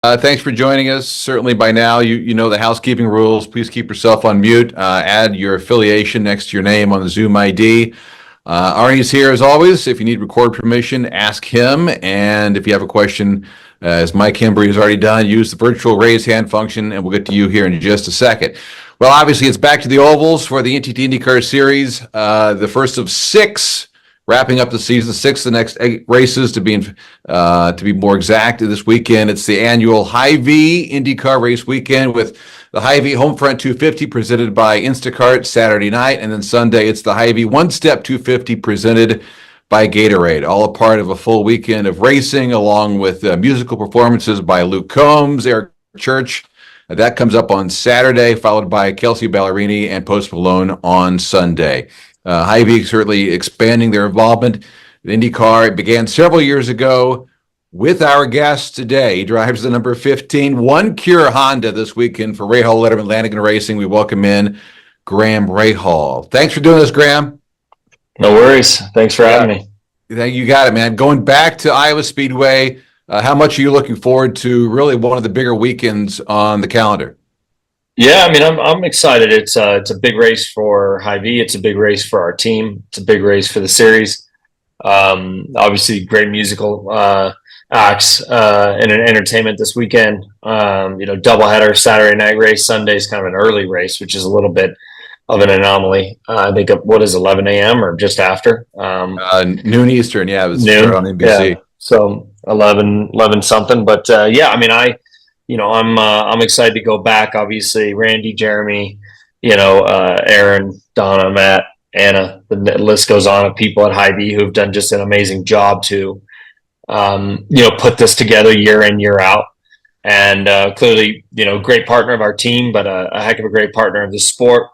Thanks for joining us. Certainly by now, you know the housekeeping rules. Please keep yourself on mute. Add your affiliation next to your name on the Zoom ID. Arnie's here as always. If you need record permission, ask him. And if you have a question, as Mike Hembry has already done, use the virtual raise hand function, and we'll get to you here in just a second. Well, obviously, it's back to the ovals for the NTT IndyCar Series, the first of six. Wrapping up the season, six of the next 8 races to be more exact this weekend. It's the annual Hy-Vee IndyCar race weekend with the Hy-Vee Homefront 250 presented by Instacart Saturday night, and then Sunday it's the Hy-Vee One Step 250 presented by Gatorade. All a part of a full weekend of racing, along with musical performances by Luke Combs, Eric Church. That comes up on Saturday, followed by Kelsey Ballerini and Post Malone on Sunday. Hy-Vee certainly expanding their involvement in IndyCar. It began several years ago with our guest today. He drives the number 15 One Cure Honda this weekend for Rahal Letterman Lanigan Racing. We welcome in Graham Rahal. Thanks for doing this, Graham. No worries. Thanks for having me. You got it, man. Going back to Iowa Speedway, how much are you looking forward to really one of the bigger weekends on the calendar? Yeah, I mean, I'm excited. It's a big race for Hy-Vee. It's a big race for our team. It's a big race for the series. Obviously, great musical acts and an entertainment this weekend. Doubleheader Saturday night race. Sunday is kind of an early race, which is a little bit of an anomaly. I think what is 11 a.m. or just after? Noon Eastern. Yeah, it was noon on NBC. Yeah. So 11 something. But I'm excited to go back. Obviously, Randy, Jeremy, Aaron, Donna, Matt, Anna. The list goes on of people at Hy-Vee who have done just an amazing job to, put this together year in, year out. And clearly, great partner of our team, but a heck of a great partner of the sport.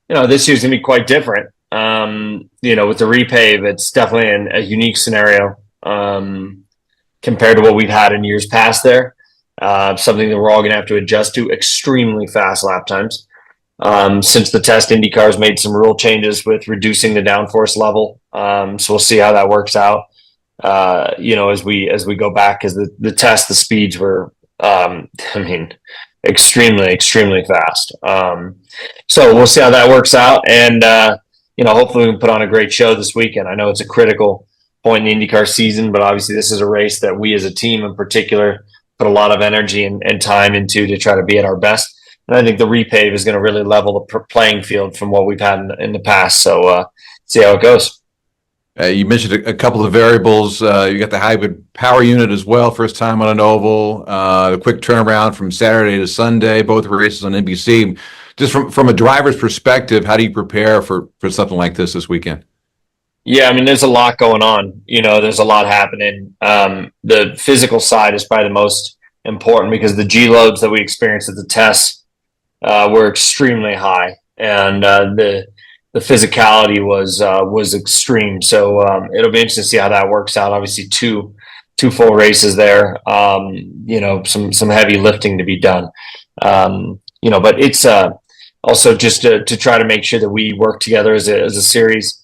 This year's gonna be quite different. With the repave, it's definitely a unique scenario compared to what we've had in years past there. Something that we're all going to have to adjust to. Extremely fast lap times. Since the test, IndyCar's made some rule changes with reducing the downforce level. So we'll see how that works out. As we go back, because the test, the speeds were, extremely fast. So we'll see how that works out, and hopefully we can put on a great show this weekend. I know it's a critical point in the IndyCar season, but obviously this is a race that we as a team in particular put a lot of energy and time into to try to be at our best. And I think the repave is going to really level the playing field from what we've had in the past. So see how it goes. You mentioned a couple of variables. You got the hybrid power unit as well, first time on an oval. The quick turnaround from Saturday to Sunday, both races on NBC. Just from a driver's perspective, how do you prepare for something like this weekend? Yeah, I mean, there's a lot going on. There's a lot happening. The physical side is probably the most important because the G loads that we experienced at the tests were extremely high, and the physicality was extreme. So it'll be interesting to see how that works out. Obviously, two full races there. Some heavy lifting to be done. But it's also just to try to make sure that we work together as a series.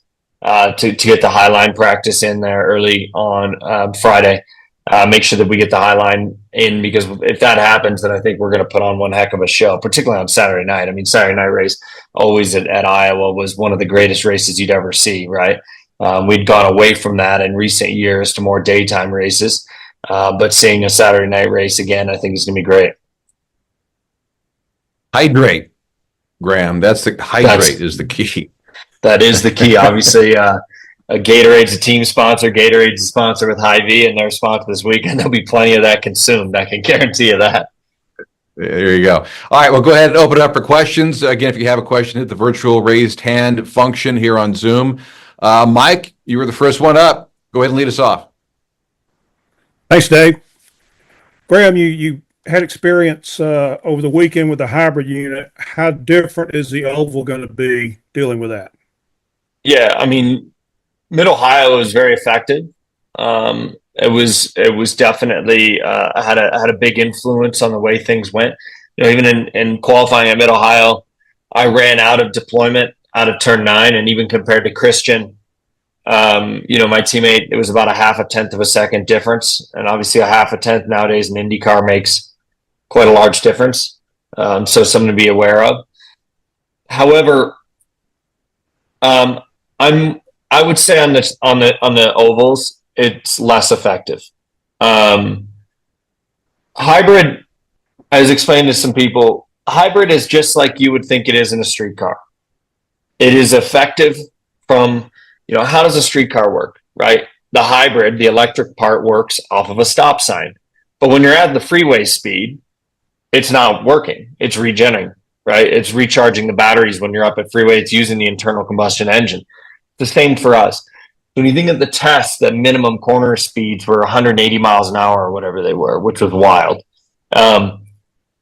To get the highline practice in there early on Friday. Make sure that we get the highline in, because if that happens, then I think we're going to put on one heck of a show, particularly on Saturday night. I mean, Saturday night race always at Iowa was one of the greatest races you'd ever see, right? We'd gone away from that in recent years to more daytime races, but seeing a Saturday night race again, I think is going to be great. Hydrate, Graham. Is the key. That is the key. Obviously, Gatorade's a team sponsor. Gatorade's a sponsor with Hy-Vee, and their sponsor this weekend. There'll be plenty of that consumed. I can guarantee you that. There you go. All right, well, go ahead and open it up for questions. Again, if you have a question, hit the virtual raised hand function here on Zoom. Mike, you were the first one up. Go ahead and lead us off. Thanks, Dave. Graham, you had experience over the weekend with the hybrid unit. How different is the oval going to be dealing with that? Yeah, I mean, Mid-Ohio was very affected. It was definitely had a big influence on the way things went. Even in qualifying at Mid-Ohio, I ran out of deployment out of turn 9, and even compared to Christian, my teammate, it was about a half a tenth of a second difference, and obviously a half a tenth nowadays in IndyCar makes quite a large difference. So something to be aware of. However, I would say on the ovals, it's less effective. Hybrid, as explained to some people, hybrid is just like you would think it is in a street car. It is effective from, how does a street car work, right? The hybrid, the electric part, works off of a stop sign. But when you're at the freeway speed, it's not working. It's regenerating, right? It's recharging the batteries when you're up at freeway. It's using the internal combustion engine. The same for us. When you think of the tests, the minimum corner speeds were 180 miles an hour or whatever they were, which was wild.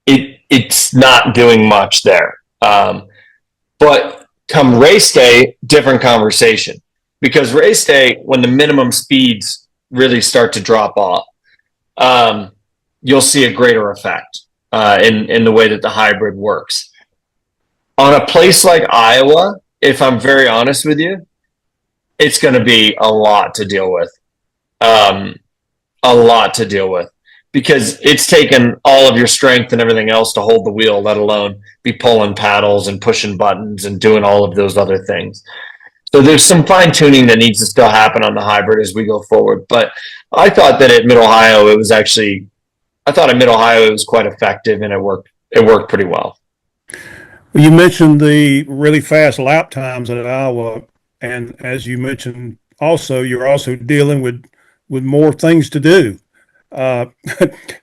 It's not doing much there. But come race day, different conversation. Because race day, when the minimum speeds really start to drop off, you'll see a greater effect in the way that the hybrid works. On a place like Iowa, if I'm very honest with you, it's going to be a lot to deal with. A lot to deal with. Because it's taken all of your strength and everything else to hold the wheel, let alone be pulling paddles and pushing buttons and doing all of those other things. So there's some fine tuning that needs to still happen on the hybrid as we go forward. But I thought that at Mid-Ohio, it was quite effective and it worked pretty well. You mentioned the really fast lap times at Iowa, and as you mentioned, also you're also dealing with more things to do. Do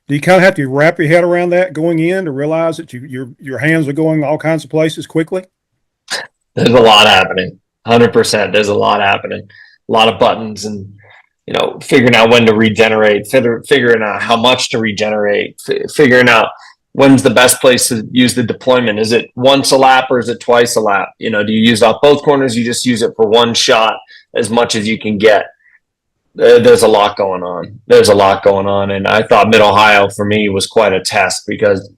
you kind of have to wrap your head around that going in to realize that your hands are going all kinds of places quickly? There's a lot happening. 100%. There's a lot happening. A lot of buttons and figuring out when to regenerate, figuring out how much to regenerate, figuring out when's the best place to use the deployment. Is it once a lap or is it twice a lap? Do you use off both corners? You just use it for one shot as much as you can get. There's a lot going on. And I thought Mid-Ohio for me was quite a test because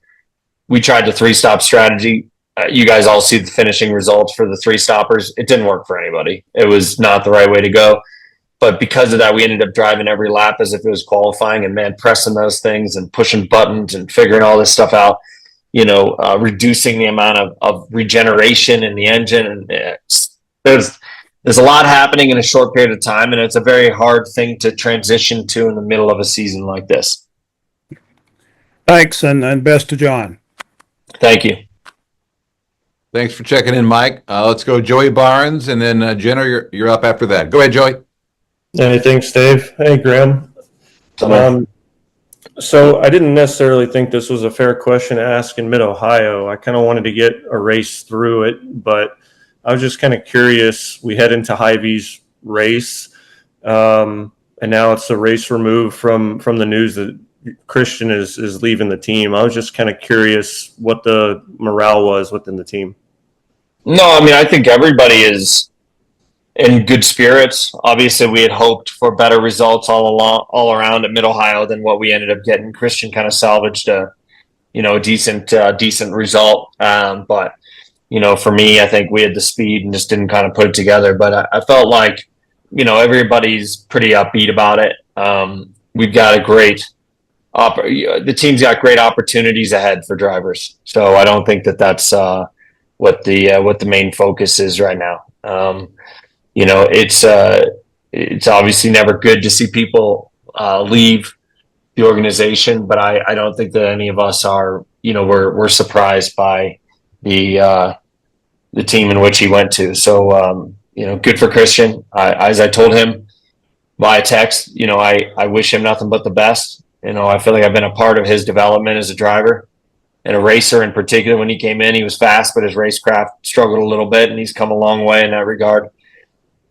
we tried the 3-stop strategy. You guys all see the finishing results for the 3-stoppers. It didn't work for anybody. It was not the right way to go. But because of that, we ended up driving every lap as if it was qualifying and, pressing those things and pushing buttons and figuring all this stuff out, reducing the amount of regeneration in the engine. And there's a lot happening in a short period of time, and it's a very hard thing to transition to in the middle of a season like this. Thanks, and best to John. Thank you. Thanks for checking in, Mike. Let's go Joey Barnes, and then Jenner, you're up after that. Go ahead, Joey. Hey, thanks, Dave. Hey, Graham. So I didn't necessarily think this was a fair question to ask in Mid-Ohio. I kind of wanted to get a race through it, but I was just kind of curious. We head into Hy-Vee's race, and now it's a race removed from the news that Christian is leaving the team. I was just kind of curious what the morale was within the team. No, I think everybody is in good spirits. Obviously, we had hoped for better results all around at Mid-Ohio than what we ended up getting. Christian kind of salvaged a decent result. But for me, I think we had the speed and just didn't kind of put it together. But I felt like, everybody's pretty upbeat about it. We've got the team's got great opportunities ahead for drivers. So I don't think that's what the main focus is right now. It's obviously never good to see people leave the organization, but I don't think that any of us are, we're surprised by the team in which he went to. So, good for Christian. As I told him via text, I wish him nothing but the best. I feel like I've been a part of his development as a driver and a racer in particular. When he came in, he was fast, but his racecraft struggled a little bit, and he's come a long way in that regard.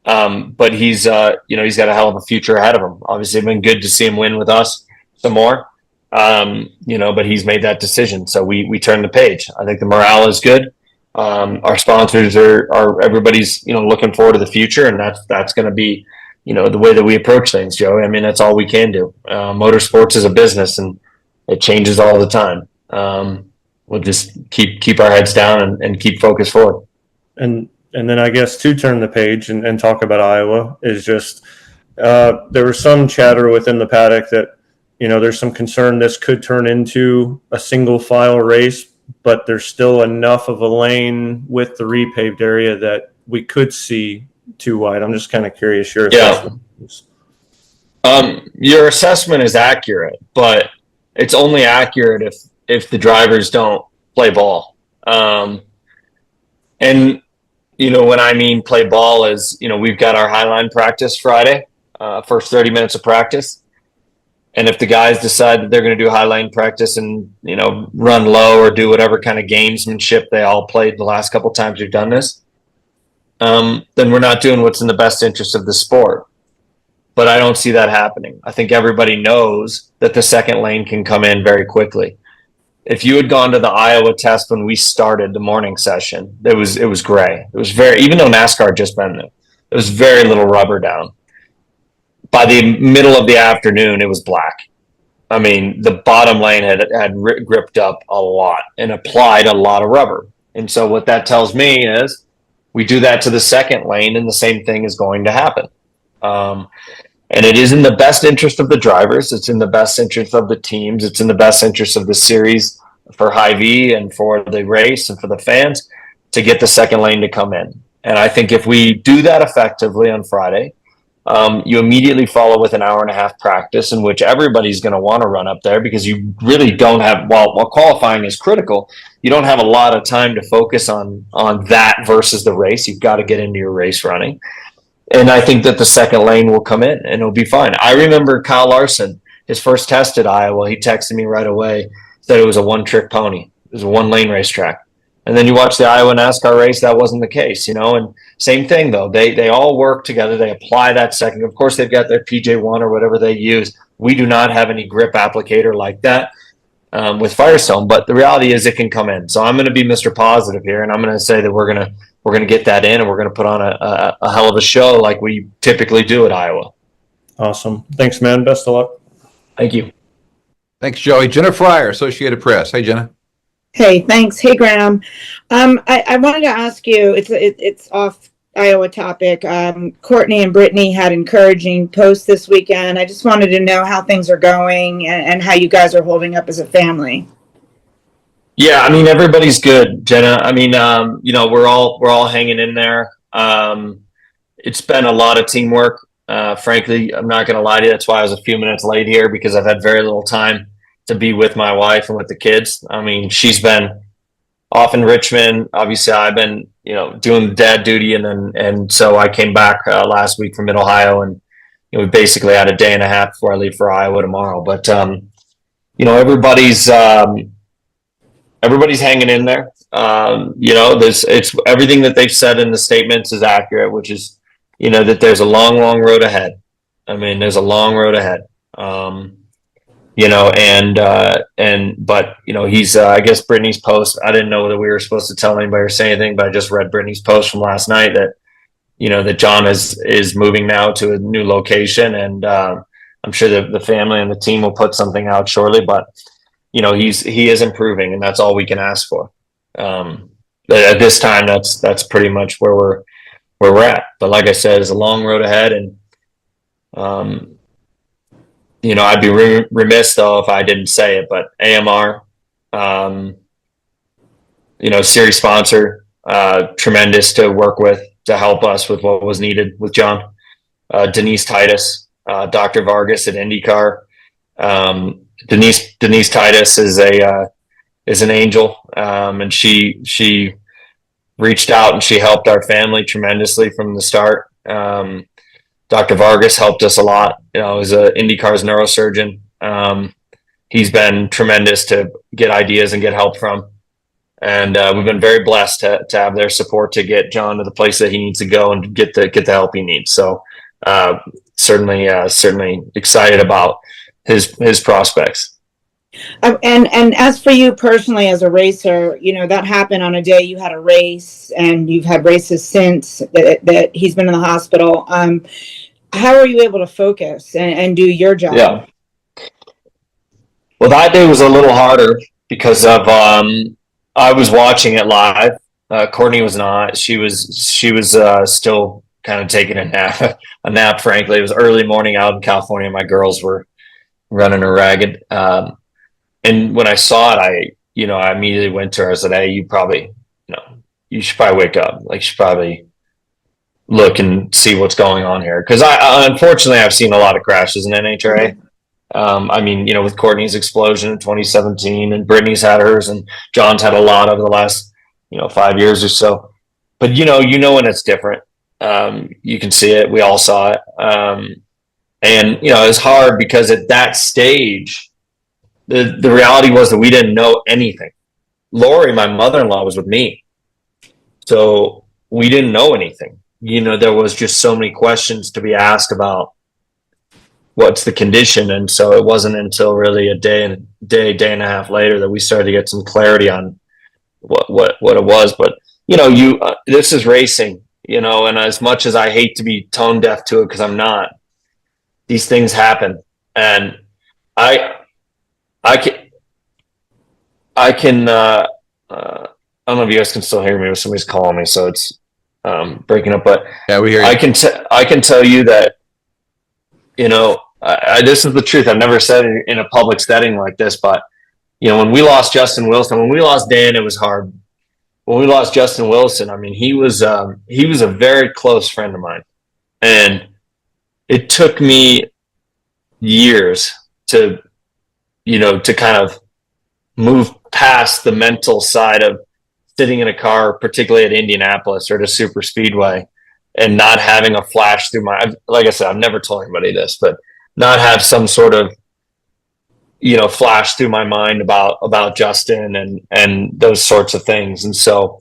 But he's got a hell of a future ahead of him. Obviously, it's been good to see him win with us some more. But he's made that decision. So we turn the page. I think the morale is good. Our sponsors are everybody's, looking forward to the future, and that's going to be, the way that we approach things, Joey. That's all we can do. Motorsports is a business, and it changes all the time. We'll just keep our heads down and keep focused forward. And then I guess to turn the page and talk about Iowa is just there was some chatter within the paddock that there's some concern this could turn into a single file race, but there's still enough of a lane with the repaved area that we could see too wide. I'm just kind of curious your assessment. Your assessment is accurate, but it's only accurate if the drivers don't play ball. And when I mean play ball is, we've got our highline practice Friday, first 30 minutes of practice. And if the guys decide that they're going to do highline practice and, run low or do whatever kind of gamesmanship they all played the last couple times we've done this, then we're not doing what's in the best interest of the sport. But I don't see that happening. I think everybody knows that the second lane can come in very quickly. If you had gone to the Iowa test when we started the morning session, it was gray. It was even though NASCAR had just been there, it was very little rubber down. By the middle of the afternoon, it was black. I mean, the bottom lane had gripped up a lot and applied a lot of rubber. And so what that tells me is we do that to the second lane and the same thing is going to happen. And it is in the best interest of the drivers. It's in the best interest of the teams. It's in the best interest of the series for Hy-Vee and for the race and for the fans to get the second lane to come in. And I think if we do that effectively on Friday, you immediately follow with an hour and a half practice in which everybody's going to want to run up there because you really don't have, while qualifying is critical, you don't have a lot of time to focus on that versus the race. You've got to get into your race running. And I think that the second lane will come in and it'll be fine. I remember Kyle Larson, his first test at Iowa, he texted me right away, said it was a one-trick pony. It was a one-lane racetrack. And then you watch the Iowa NASCAR race, that wasn't the case, and same thing though. They all work together. They apply that second. Of course, they've got their PJ1 or whatever they use. We do not have any grip applicator like that with Firestone, but the reality is it can come in. So I'm going to be Mr. Positive here, and I'm going to say that we're going to get that in, and we're going to put on a hell of a show like we typically do at Iowa. Awesome. Thanks, man. Best of luck. Thank you. Thanks, Joey. Jenna Fryer, Associated Press. Hey, Jenna. Hey, thanks. Hey, Graham. I wanted to ask you, it's off Iowa topic. Courtney and Brittany had encouraging posts this weekend. I just wanted to know how things are going and how you guys are holding up as a family. Yeah, I mean, everybody's good, Jenna. I mean, we're all hanging in there. It's been a lot of teamwork. Frankly, I'm not going to lie to you. That's why I was a few minutes late here because I've had very little time to be with my wife and with the kids. I mean, she's been off in Richmond. Obviously, I've been, doing dad duty, and so I came back last week from Mid-Ohio, and we basically had a day and a half before I leave for Iowa tomorrow. But everybody's hanging in there. It's everything that they've said in the statements is accurate, which is, that there's a long, long road ahead. I mean, there's a long road ahead. But he's, I guess Brittany's post, I didn't know that we were supposed to tell anybody or say anything, but I just read Brittany's post from last night that, that John is moving now to a new location. And, I'm sure that the family and the team will put something out shortly, but he is improving, and that's all we can ask for. At this time, that's pretty much where we're at. But like I said, it's a long road ahead, and, I'd be remiss though if I didn't say it, but AMR, series sponsor, tremendous to work with to help us with what was needed with John. Denise Titus, Dr. Vargas at IndyCar. Denise Titus is an angel, and she reached out and she helped our family tremendously from the start. Dr. Vargas helped us a lot. He's a IndyCar's neurosurgeon. He's been tremendous to get ideas and get help from. And we've been very blessed to have their support to get John to the place that he needs to go and get the help he needs. So certainly excited about his prospects. And as for you personally as a racer, that happened on a day you had a race, and you've had races since that he's been in the hospital. How are you able to focus and do your job? Yeah. Well, that day was a little harder because of I was watching it live. Courtney was not. She was still kind of taking a nap. Frankly, it was early morning out in California. My girls were running her ragged. And when I saw it, I immediately went to her. I said, "Hey, you should probably wake up. Like, you should probably look and see what's going on here." Because unfortunately, I've seen a lot of crashes in NHRA. With Courtney's explosion in 2017, and Brittany's had hers, and John's had a lot over the last, 5 years or so. But when it's different, you can see it. We all saw it, and it's hard because at that stage, the reality was that we didn't know anything. Lori, my mother-in-law, was with me, so we didn't know anything. There was just so many questions to be asked about what's the condition, and so it wasn't until really a day and a half later that we started to get some clarity on what it was. But this is racing, and as much as I hate to be tone deaf to it, because I'm not, these things happen, and I can I don't know if you guys can still hear me, but somebody's calling me, so it's breaking up. But Yeah, we hear you. I can tell you that this is the truth. I've never said it in a public setting like this, but when we lost Justin Wilson, when we lost Dan, it was hard. When we lost Justin Wilson, he was a very close friend of mine, and it took me years to kind of move past the mental side of sitting in a car, particularly at Indianapolis or at a super speedway, and not having a flash through like I said, I've never told anybody this, but not have some sort of, flash through my mind about Justin and those sorts of things. And so,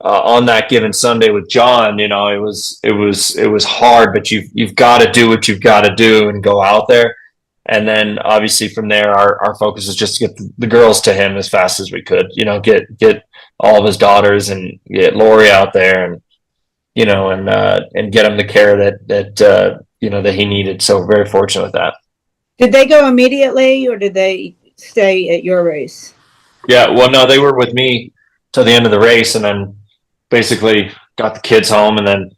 on that given Sunday with John, it was hard, but you've got to do what you've got to do and go out there. And then obviously from there, our focus is just to get the girls to him as fast as we could, get all of his daughters and get Lori out there and get him the care that he needed. So very fortunate with that. Did they go immediately, or did they stay at your race? Yeah, well, no, they were with me till the end of the race, and then basically got the kids home, and then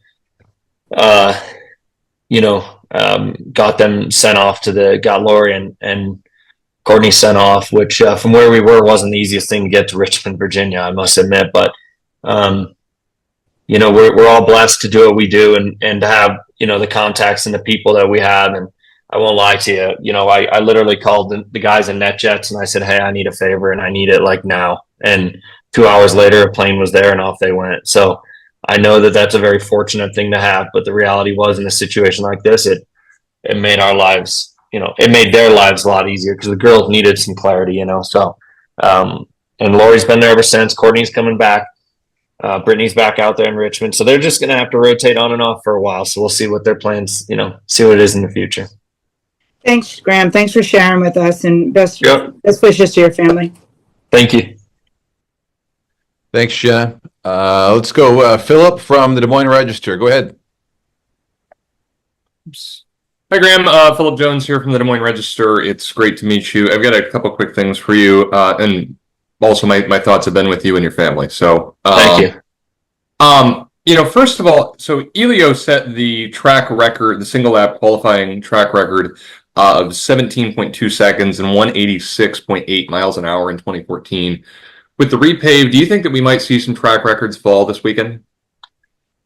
got them sent off got Lori and Courtney sent off, which from where we were wasn't the easiest thing to get to Richmond, Virginia, I must admit. But we're all blessed to do what we do and to have the contacts and the people that we have. And I won't lie to you, I literally called the guys in NetJets and I said, "Hey, I need a favor and I need it like now." And 2 hours later, a plane was there and off they went. So I know that that's a very fortunate thing to have, but the reality was, in a situation like this, it made our lives, it made their lives a lot easier because the girls needed some clarity, So, and Lori's been there ever since. Courtney's coming back. Brittany's back out there in Richmond. So they're just going to have to rotate on and off for a while. So we'll see what their plans, see what it is in the future. Thanks, Graham. Thanks for sharing with us, and best wishes to your family. Thank you. Thanks, Jenna. Let's go, Philip from the Des Moines Register. Go ahead. Hi, Graham. Philip Jones here from the Des Moines Register. It's great to meet you. I've got a couple quick things for you, and also my thoughts have been with you and your family. So thank you. First of all, so Elio set the track record, the single lap qualifying track record of 17.2 seconds and 186.8 miles an hour in 2014. With the repave, do you think that we might see some track records fall this weekend?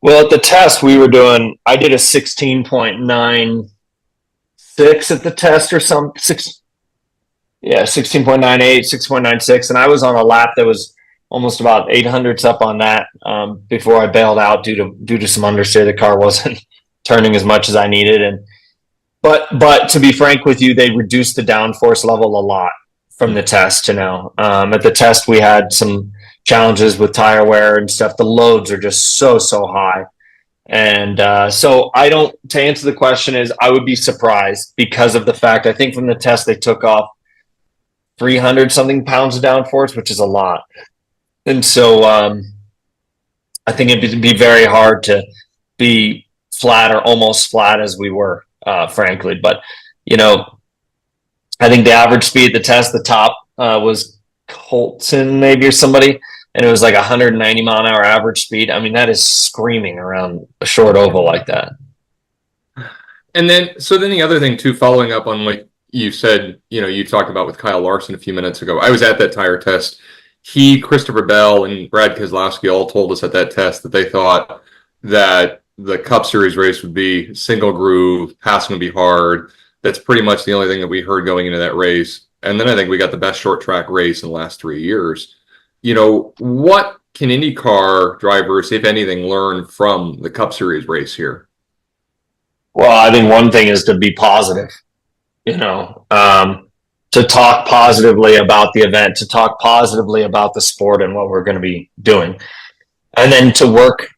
Well, at the test I did a 16.96 at the test or some 16.98, 6.96, and I was on a lap that was almost about 800s up on that before I bailed out due to some understeer. The car wasn't turning as much as I needed, but to be frank with you, they reduced the downforce level a lot from the test to now. At the test, we had some challenges with tire wear and stuff. The loads are just so high. And so to answer the question is, I would be surprised because of the fact, I think from the test, they took off 300 something pounds of downforce, which is a lot. And so I think it'd be very hard to be flat or almost flat as we were, frankly. But, I think the average speed at the test, the top was Colton maybe or somebody, and it was like 190 mile an hour average speed. I mean, that is screaming around a short oval like that. And then the other thing too, following up on what you said, you talked about with Kyle Larson a few minutes ago. I was at that tire test. He, Christopher Bell, and Brad Keselowski all told us at that test that they thought that the Cup Series race would be single groove, passing would be hard. That's pretty much the only thing that we heard going into that race. And then I think we got the best short track race in the last 3 years. What can IndyCar drivers, if anything, learn from the Cup Series race here? Well, I think one thing is to be positive, to talk positively about the event, to talk positively about the sport and what we're going to be doing. And then to work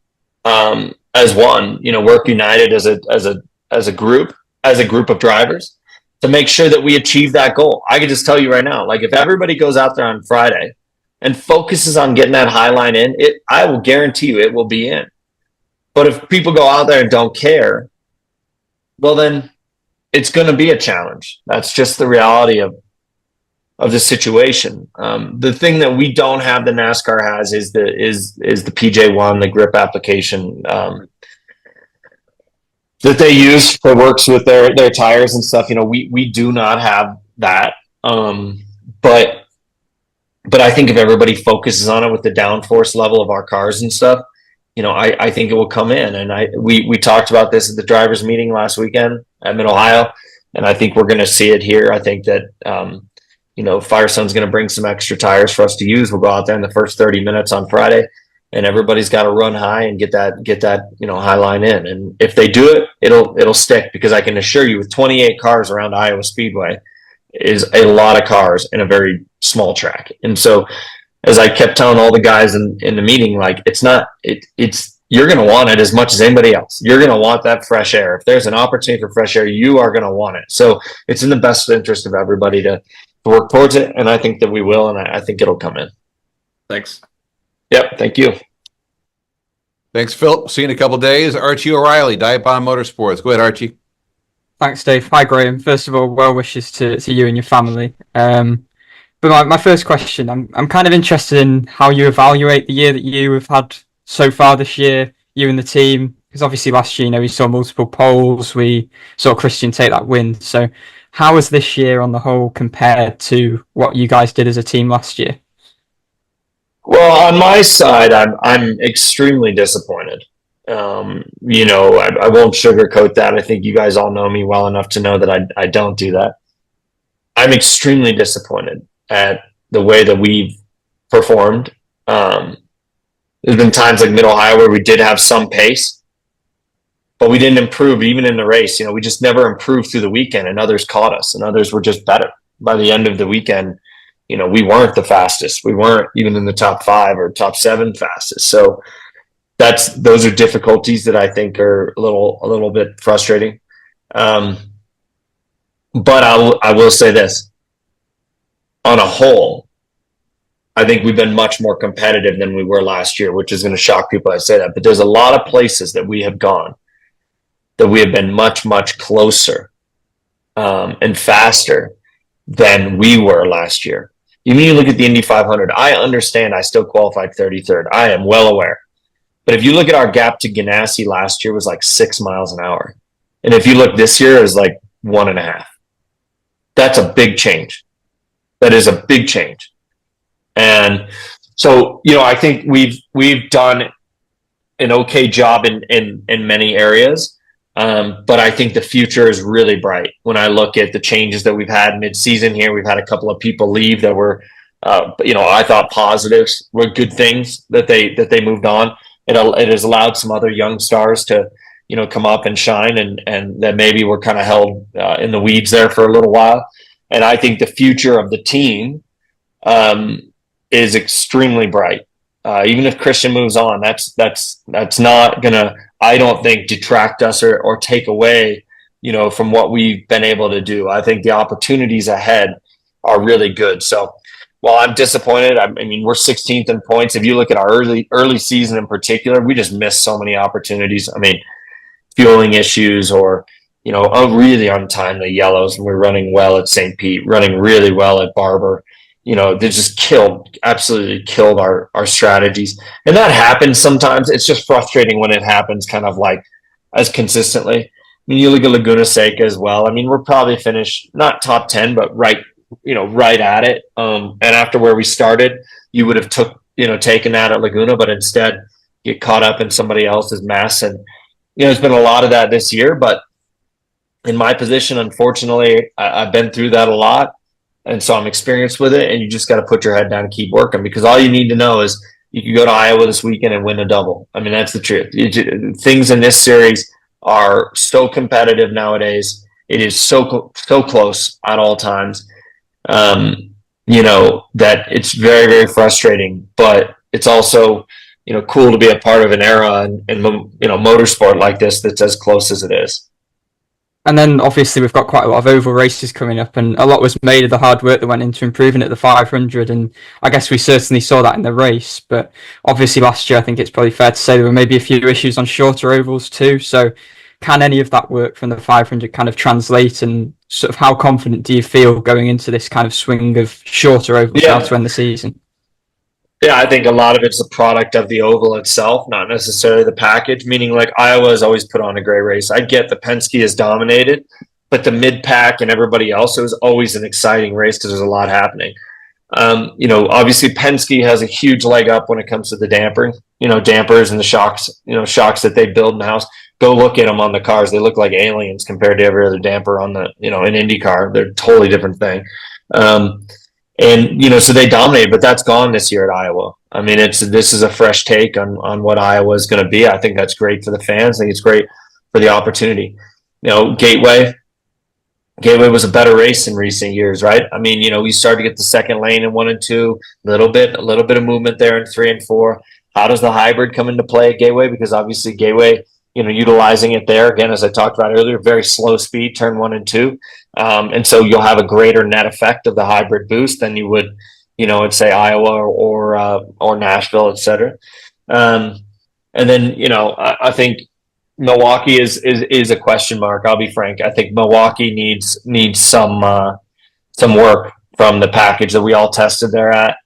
as one, work united as a group of drivers to make sure that we achieve that goal. I can just tell you right now, like if everybody goes out there on Friday and focuses on getting that high line in, I will guarantee you it will be in. But if people go out there and don't care, well, then it's going to be a challenge. That's just the reality of the situation. The thing that we don't have the NASCAR has is the PJ1, the grip application that they use that works with their tires and stuff. We do not have that. But I think if everybody focuses on it with the downforce level of our cars and stuff, I think it will come in. And we talked about this at the drivers meeting last weekend at Mid-Ohio, and I think we're going to see it here. I think that, Firestone's going to bring some extra tires for us to use. We'll go out there in the first 30 minutes on Friday, and everybody's got to run high and get that high line in. And if they do it, it'll stick, because I can assure you with 28 cars around Iowa Speedway is a lot of cars in a very small track. And so, as I kept telling all the guys in the meeting, like it's you're going to want it as much as anybody else. You're going to want that fresh air. If there's an opportunity for fresh air, you are going to want it. So it's in the best interest of everybody to work towards it. And I think that we will. And I think it'll come in. Thanks. Yep. Thank you. Thanks, Phil. See you in a couple of days. Archie O'Reilly, Dive Bomb Motorsports. Go ahead, Archie. Thanks, Dave. Hi, Graham. First of all, well wishes to you and your family. But my first question, I'm kind of interested in how you evaluate the year that you have had so far this year, you and the team, because obviously last year, we saw multiple poles, we saw Christian take that win. So how has this year on the whole compared to what you guys did as a team last year? Well, on my side, I'm extremely disappointed. I won't sugarcoat that. I think you guys all know me well enough to know that I don't do that. I'm extremely disappointed at the way that we've performed. There's been times like Mid-Ohio where we did have some pace, but we didn't improve even in the race. We just never improved through the weekend, and others caught us, and others were just better. By the end of the weekend, we weren't the fastest. We weren't even in the top 5 or top 7 fastest. So those are difficulties that I think are a little bit frustrating. But I will say this. On a whole, I think we've been much more competitive than we were last year, which is going to shock people I say that. But there's a lot of places that we have gone that we have been much, much closer and faster than we were last year. Even you look at the Indy 500, I understand I still qualified 33rd. I am well aware. But if you look at our gap to Ganassi last year was like 6 miles an hour. And if you look this year, it's like 1.5. That's a big change. That is a big change. And so, I think we've done an okay job in many areas. But I think the future is really bright. When I look at the changes that we've had mid-season here, we've had a couple of people leave that were, I thought positives, were good things that they moved on. It has allowed some other young stars to, come up and shine, and that maybe were kind of held in the weeds there for a little while. And I think the future of the team is extremely bright. Even if Christian moves on, that's not gonna, I don't think, detract us or take away, from what we've been able to do. I think the opportunities ahead are really good. So while I'm disappointed, I mean, we're 16th in points. If you look at our early season in particular, we just missed so many opportunities. I mean, fueling issues or, really untimely yellows. We're running well at St. Pete, running really well at Barber. They just absolutely killed our strategies. And that happens sometimes. It's just frustrating when it happens kind of like as consistently. mean, you look at Laguna Seca as well. I mean, we're probably finished not top 10, but right at it. And after where we started, you would have taken that at Laguna, but instead get caught up in somebody else's mess. And, there's been a lot of that this year, but in my position, unfortunately, I've been through that a lot. And so I'm experienced with it, and you just got to put your head down and keep working, because all you need to know is you can go to Iowa this weekend and win a double. I mean, that's the truth. Things in this series are so competitive nowadays. It is so close at all times. That it's very, very frustrating, but it's also, cool to be a part of an era in motorsport like this that's as close as it is. And then obviously we've got quite a lot of oval races coming up, and a lot was made of the hard work that went into improving at the 500. And I guess we certainly saw that in the race. But obviously last year, I think it's probably fair to say there were maybe a few issues on shorter ovals too. So can any of that work from the 500 kind of translate, and sort of how confident do you feel going into this kind of swing of shorter ovals now to end the season? Yeah, I think a lot of it's a product of the oval itself, not necessarily the package, meaning like Iowa has always put on a great race. I get the Penske has dominated, but the mid-pack and everybody else, it was always an exciting race because there's a lot happening. Obviously Penske has a huge leg up when it comes to the dampers and the shocks that they build in the house. Go look at them on the cars. They look like aliens compared to every other damper on the, an IndyCar. They're a totally different thing. So they dominated, but that's gone this year at Iowa. I mean, this is a fresh take on what Iowa is going to be. I think that's great for the fans. I think it's great for the opportunity. Gateway was a better race in recent years, right? I mean, we started to get the second lane in 1 and 2, a little bit of movement there in 3 and 4. How does the hybrid come into play at Gateway? Because obviously Gateway, utilizing it there again, as I talked about earlier, very slow speed, turn 1 and 2. And so you'll have a greater net effect of the hybrid boost than you would, in say Iowa or Nashville, et cetera. And then, I think Milwaukee is a question mark. I'll be frank. I think Milwaukee needs some work from the package that we all tested there at.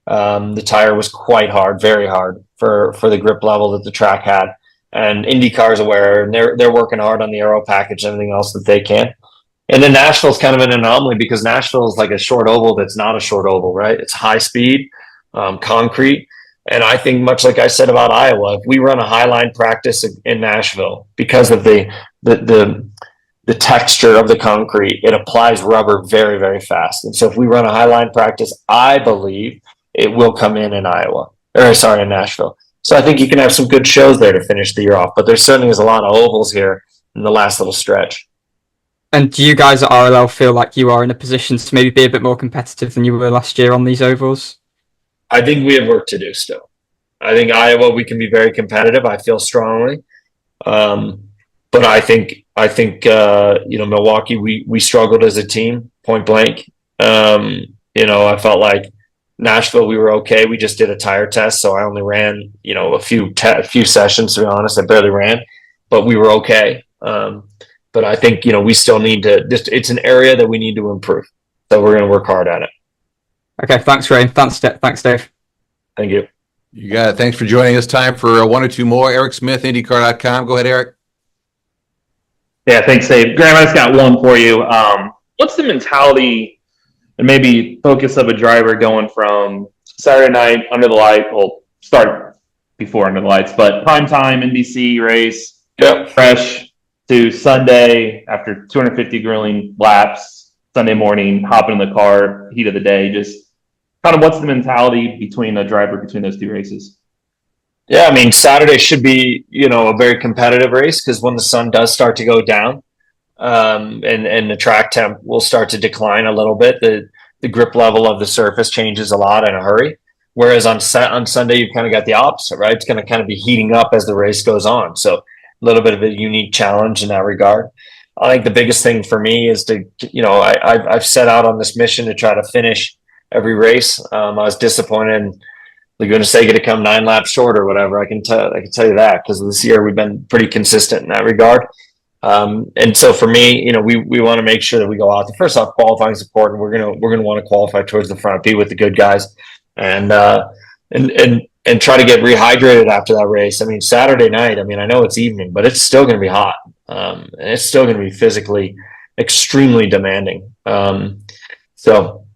The tire was quite hard, very hard for the grip level that the track had. And IndyCar's aware, and they're working hard on the aero package and everything else that they can. And then Nashville's kind of an anomaly because Nashville is like a short oval that's not a short oval, right? It's high speed, concrete. And I think much like I said about Iowa, if we run a high line practice in Nashville, because of the texture of the concrete, it applies rubber very, very fast. And so if we run a high line practice, I believe it will come in Nashville. So I think you can have some good shows there to finish the year off. But there certainly is a lot of ovals here in the last little stretch. And do you guys at RLL feel like you are in a position to maybe be a bit more competitive than you were last year on these ovals? I think we have work to do still. I think Iowa, we can be very competitive. I feel strongly. But I think Milwaukee, we struggled as a team, point blank. I felt like Nashville, we were okay. We just did a tire test, so I only ran, a few sessions, to be honest. I barely ran, but we were okay. But I think, we still need to, it's an area that we need to improve. So we're going to work hard at it. Okay. Thanks, Ray. Thanks, Dave. Thank you. You got it. Thanks for joining us. Time for one or two more. Eric Smith, IndyCar.com. Go ahead, Eric. Yeah, thanks, Dave. Graham, I just got one for you. What's the mentality and maybe focus of a driver going from Saturday night under the light, well, start before under the lights, but prime time NBC race, fresh, to Sunday after 250 grilling laps, Sunday morning, hopping in the car, heat of the day, just kind of what's the mentality between a driver between those two races? Yeah, I mean, Saturday should be, a very competitive race because when the sun does start to go down, and the track temp will start to decline a little bit, the grip level of the surface changes a lot in a hurry. Whereas on Sunday, you've kind of got the opposite, right? It's going to kind of be heating up as the race goes on. So a little bit of a unique challenge in that regard. I think the biggest thing for me is to, I've set out on this mission to try to finish every race. I was disappointed in Laguna Seca to come 9 laps short or whatever. I can tell you that because this year we've been pretty consistent in that regard. And so for me, we want to make sure that we go out. First off, qualifying is important. We're gonna want to qualify towards the front, be with the good guys, and try to get rehydrated after that race. I mean, Saturday night. I mean, I know it's evening, but it's still going to be hot. and it's still going to be physically extremely demanding. So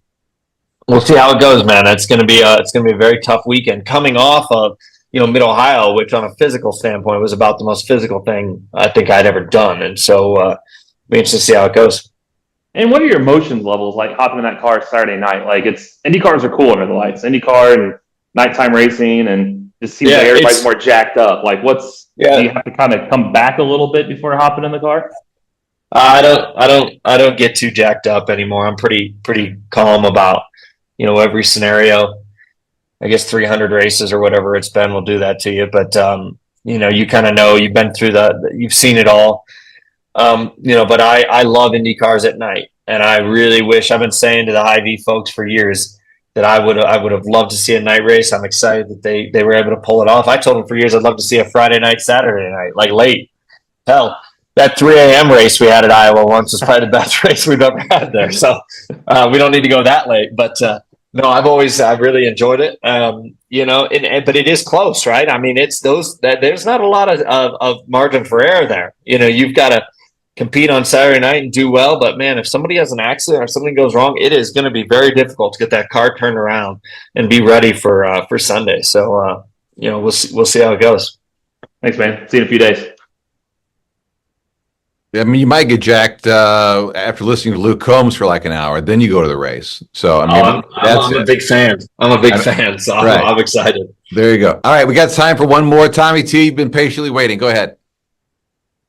we'll see how it goes, man. It's going to be a very tough weekend coming off of, Mid Ohio, which on a physical standpoint was about the most physical thing I think I'd ever done. And so, be interested to see how it goes. And what are your emotions levels like hopping in that car Saturday night? Like, Indy cars are cool under the lights. IndyCar and nighttime racing, and just seems like everybody's more jacked up. Like, do you have to kind of come back a little bit before hopping in the car? I don't get too jacked up anymore. I'm pretty calm about, every scenario. I guess 300 races or whatever it's been will do that to you. But, you kind of know, you've been through you've seen it all. But I love Indy cars at night. And I really wish, I've been saying to the Hy-Vee folks for years that I would have loved to see a night race. I'm excited that they were able to pull it off. I told them for years I'd love to see a Friday night, Saturday night, like late. Hell, that 3 a.m. race we had at Iowa once was probably the best race we've ever had there. So we don't need to go that late. But no, I've really enjoyed it. But it is close, right? I mean, it's there's not a lot of margin for error there. You've got to compete on Saturday night and do well. But man, if somebody has an accident or something goes wrong, it is going to be very difficult to get that car turned around and be ready for Sunday. So we'll see how it goes. Thanks, man. See you in a few days. I mean, you might get jacked after listening to Luke Combs for like an hour. Then you go to the race. So I mean, I'm a big fan. So I'm excited. There you go. All right, we got time for one more. Tommy T, you've been patiently waiting. Go ahead.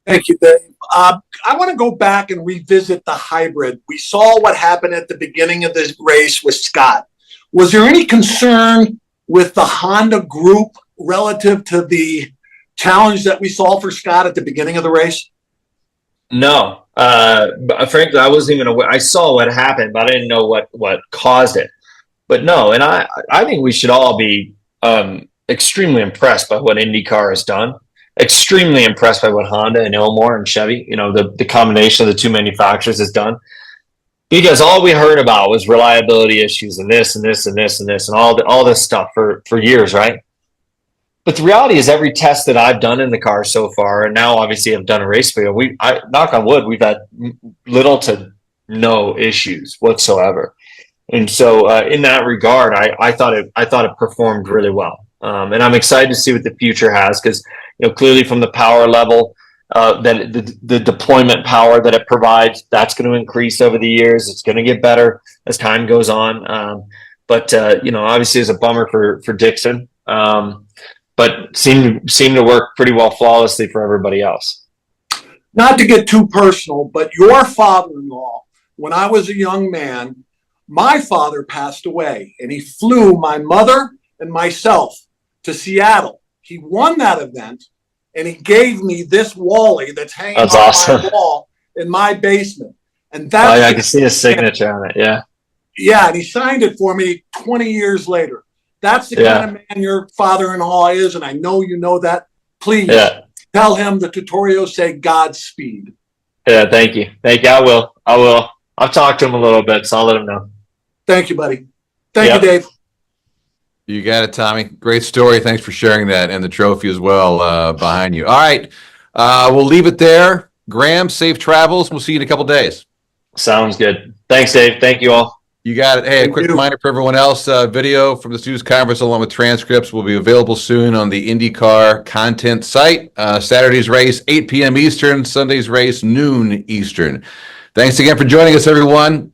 Thank you, Dave. I want to go back and revisit the hybrid. We saw what happened at the beginning of this race with Scott. Was there any concern with the Honda group relative to the challenge that we saw for Scott at the beginning of the race? No, but frankly, I wasn't even aware. I saw what happened, but I didn't know what caused it. But no, and I think we should all be extremely impressed by what IndyCar has done. Extremely impressed by what Honda and Ilmor and Chevy, the combination of the two manufacturers has done. Because all we heard about was reliability issues and this and this and this and this and all this stuff for years, right? But the reality is, every test that I've done in the car so far, and now obviously I've done a race video, knock on wood, we've had little to no issues whatsoever. And so in that regard, I thought it performed really well. And I'm excited to see what the future has, because clearly from the power level, that the deployment power that it provides, that's going to increase over the years. It's going to get better as time goes on. But obviously it's a bummer for Dixon. But seemed to work pretty well flawlessly for everybody else. Not to get too personal, but your father-in-law, when I was a young man, my father passed away, and he flew my mother and myself to Seattle. He won that event, and he gave me this Wally that's hanging on my wall in my basement. And that's I can see his signature on it. Yeah. Yeah, and he signed it for me 20 years later. That's the kind of man your father-in-law is, and I know you know that. Please tell him the tutorials say Godspeed. Yeah, thank you. I will. I've talked to him a little bit, so I'll let him know. Thank you, buddy. Thank you, Dave. You got it, Tommy. Great story. Thanks for sharing that, and the trophy as well behind you. All right, we'll leave it there. Graham, safe travels. We'll see you in a couple days. Sounds good. Thanks, Dave. Thank you all. You got it. Hey, a quick reminder for everyone else, video from this news conference along with transcripts will be available soon on the IndyCar content site. Saturday's race, 8 p.m. Eastern. Sunday's race, noon Eastern. Thanks again for joining us, everyone.